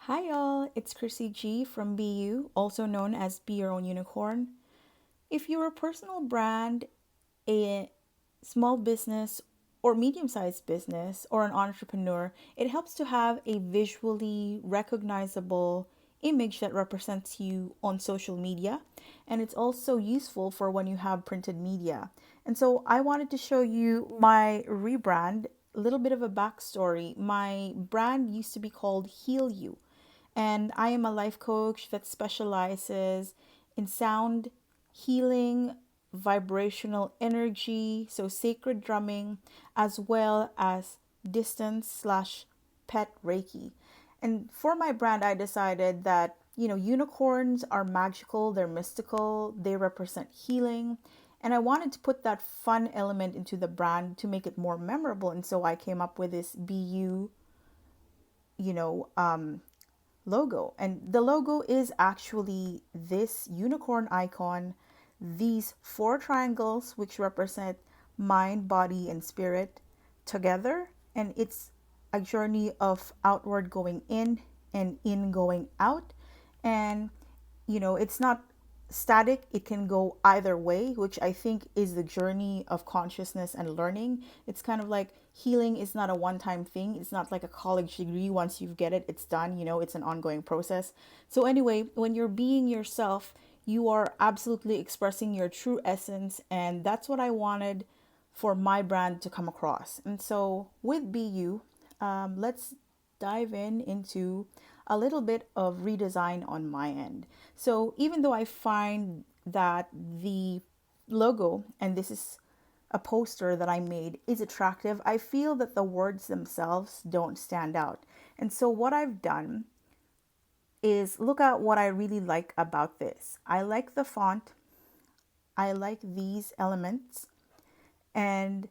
Hi y'all, it's Crissy G from BYOU, also known as Be Your Own Unicorn. If you're a personal brand, a small business, or medium sized business, or an entrepreneur, it helps to have a visually recognizable image that represents you on social media. And it's also useful for when you have printed media. And so I wanted to show you my rebrand, a little bit of a backstory. My brand used to be called Heal You, and I am a life coach that specializes in sound healing, vibrational energy, so sacred drumming, as well as distance slash pet Reiki. And for my brand, I decided that, unicorns are magical, they're mystical, they represent healing. And I wanted to put that fun element into the brand to make it more memorable. And so I came up with this BU, you know, um, logo. And the logo is actually this unicorn icon, these four triangles, which represent mind, body, and spirit together. And it's a journey of outward going in and in going out. And, it's not static, it can go either way, which I think is the journey of consciousness and learning. It's kind of like healing is not a one time thing. It's not like a college degree. Once you get it, it's done. It's an ongoing process. So, anyway, when you're being yourself, you are absolutely expressing your true essence. And that's what I wanted for my brand to come across. And so, with BU, let's dive into a little bit of redesign on my end. So even though I find that the logo, and this is a poster that I made, is attractive, I feel that the words themselves don't stand out. And so what I've done is look at what I really like about this. I like the font, I like these elements, and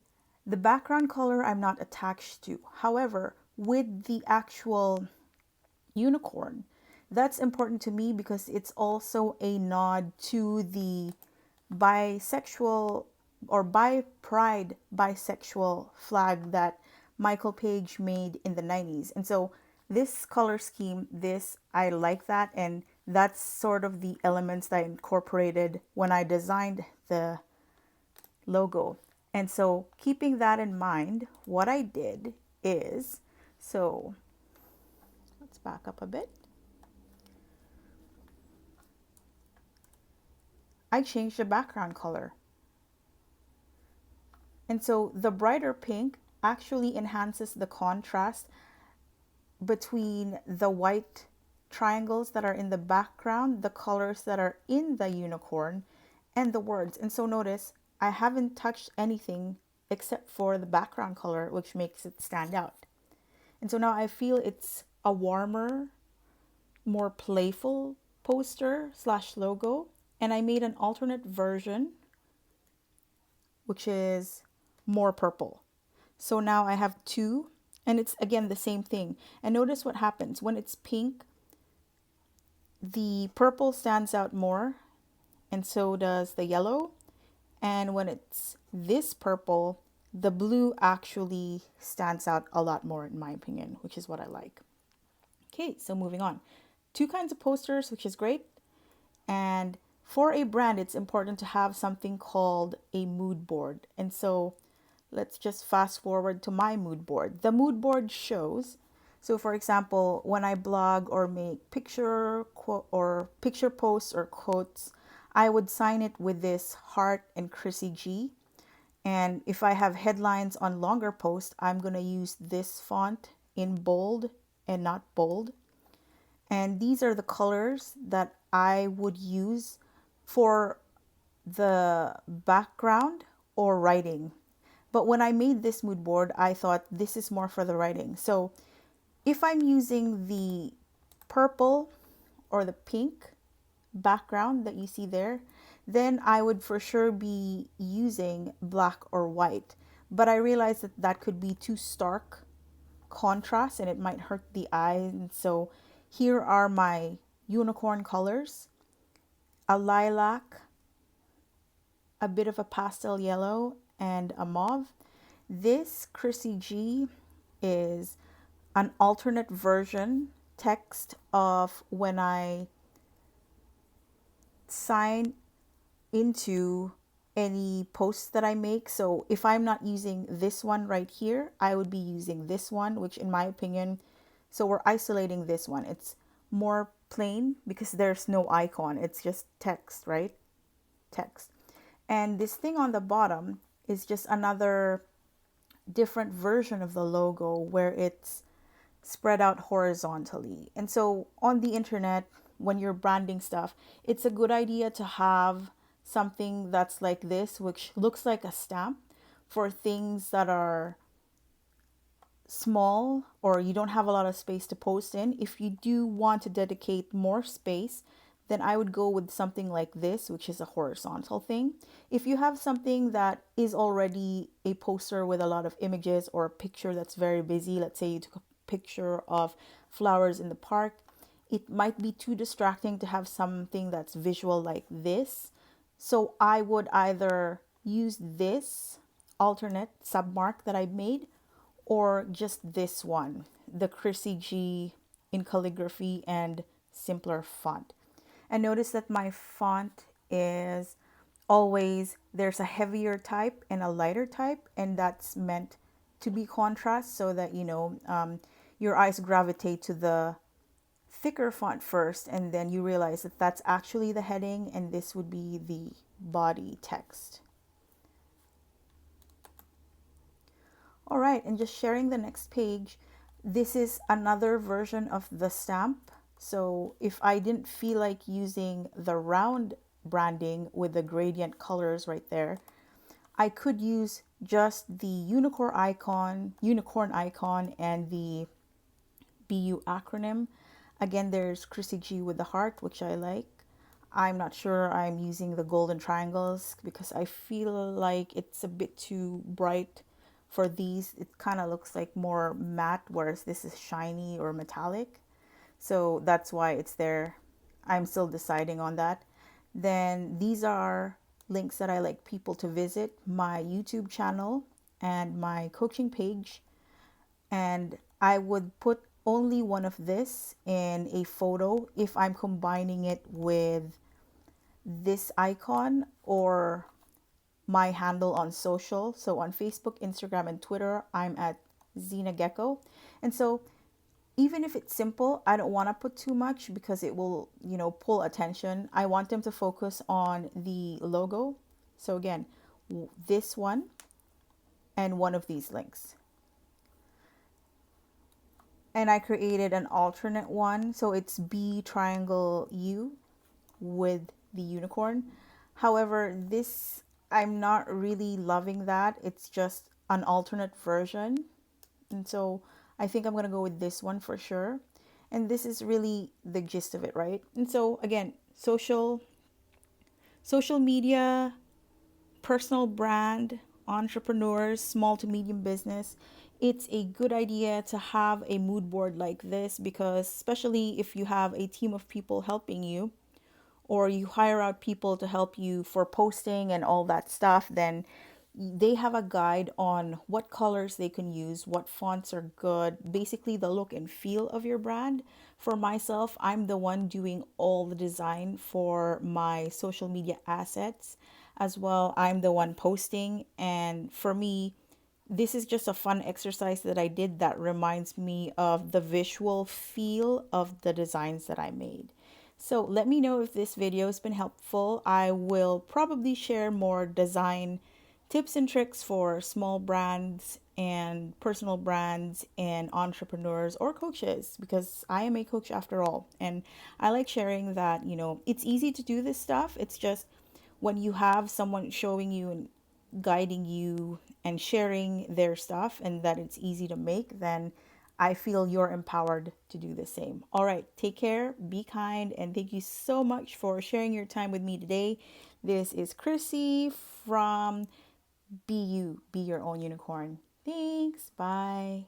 the background color I'm not attached to. However, with the actual unicorn, that's important to me because it's also a nod to the bisexual or bi pride bisexual flag that Michael Page made in the 90s. And so this color scheme, this I like that, and that's sort of the elements that I incorporated when I designed the logo. And so keeping that in mind, what I did is, so let's back up a bit. I changed the background color. And so the brighter pink actually enhances the contrast between the white triangles that are in the background, the colors that are in the unicorn, and the words. And so notice I haven't touched anything except for the background color, which makes it stand out. And so now I feel it's a warmer, more playful poster slash logo. And I made an alternate version, which is more purple. So now I have two, and it's again the same thing. And notice what happens when it's pink, the purple stands out more, and so does the yellow. And when it's this purple, the blue actually stands out a lot more, in my opinion, which is what I like. Okay, so moving on. Two kinds of posters, which is great. And for a brand, it's important to have something called a mood board. And so let's just fast forward to my mood board. The mood board shows, so for example, when I blog or make picture posts or quotes, I would sign it with this heart and Crissy G. And if I have headlines on longer posts, I'm going to use this font in bold and not bold. And these are the colors that I would use for the background or writing. But when I made this mood board, I thought this is more for the writing. So if I'm using the purple or the pink background that you see there, then I would for sure be using black or white. But I realized that that could be too stark contrast and it might hurt the eye. And so here are my unicorn colors: a lilac, a bit of a pastel yellow, and a mauve. This Crissy G is an alternate version text of when I sign into any posts that I make. So if I'm not using this one right here, I would be using this one, which in my opinion, so we're isolating this one. It's more plain because there's no icon. It's just text, right? Text. And this thing on the bottom is just another different version of the logo where it's spread out horizontally. And so on the internet, when you're branding stuff, it's a good idea to have something that's like this, which looks like a stamp for things that are small or you don't have a lot of space to post in. If you do want to dedicate more space, then I would go with something like this, which is a horizontal thing. If you have something that is already a poster with a lot of images or a picture that's very busy, let's say you took a picture of flowers in the park, it might be too distracting to have something that's visual like this. So I would either use this alternate submark that I made or just this one, the Crissy G in calligraphy and simpler font. And notice that my font is always, there's a heavier type and a lighter type, and that's meant to be contrast so that, your eyes gravitate to the thicker font first, and then you realize that that's actually the heading and this would be the body text. All right, and just sharing the next page, this is another version of the stamp. So if I didn't feel like using the round branding with the gradient colors right there, I could use just the unicorn icon and the BYOU acronym. Again, there's Crissy G with the heart, which I like. I'm not sure I'm using the golden triangles because I feel like it's a bit too bright for these. It kind of looks like more matte, whereas this is shiny or metallic. So that's why it's there. I'm still deciding on that. Then these are links that I like people to visit: my YouTube channel and my coaching page. And I would put only one of this in a photo if I'm combining it with this icon or my handle on social. So on Facebook, Instagram, and Twitter, I'm at xinageco. And so even if it's simple, I don't want to put too much because it will, pull attention. I want them to focus on the logo. So again, this one and one of these links. And I created an alternate one. So it's B triangle U with the unicorn. However, this, I'm not really loving that. It's just an alternate version. And so I think I'm going to go with this one for sure. And this is really the gist of it, right? And so again, social media, personal brand, entrepreneurs, small to medium business, it's a good idea to have a mood board like this because especially if you have a team of people helping you or you hire out people to help you for posting and all that stuff, then they have a guide on what colors they can use, what fonts are good, basically the look and feel of your brand. For myself, I'm the one doing all the design for my social media assets as well. I'm the one posting, and for me, this is just a fun exercise that I did that reminds me of the visual feel of the designs that I made. So let me know if this video has been helpful. I will probably share more design tips and tricks for small brands and personal brands and entrepreneurs or coaches, because I am a coach after all. And I like sharing that, it's easy to do this stuff. It's just when you have someone showing you and guiding you and sharing their stuff and that it's easy to make, then I feel you're empowered to do the same. All right, take care, be kind, and thank you so much for sharing your time with me today. This is Crissy from BYOU, Be Your Own Unicorn. Thanks, bye.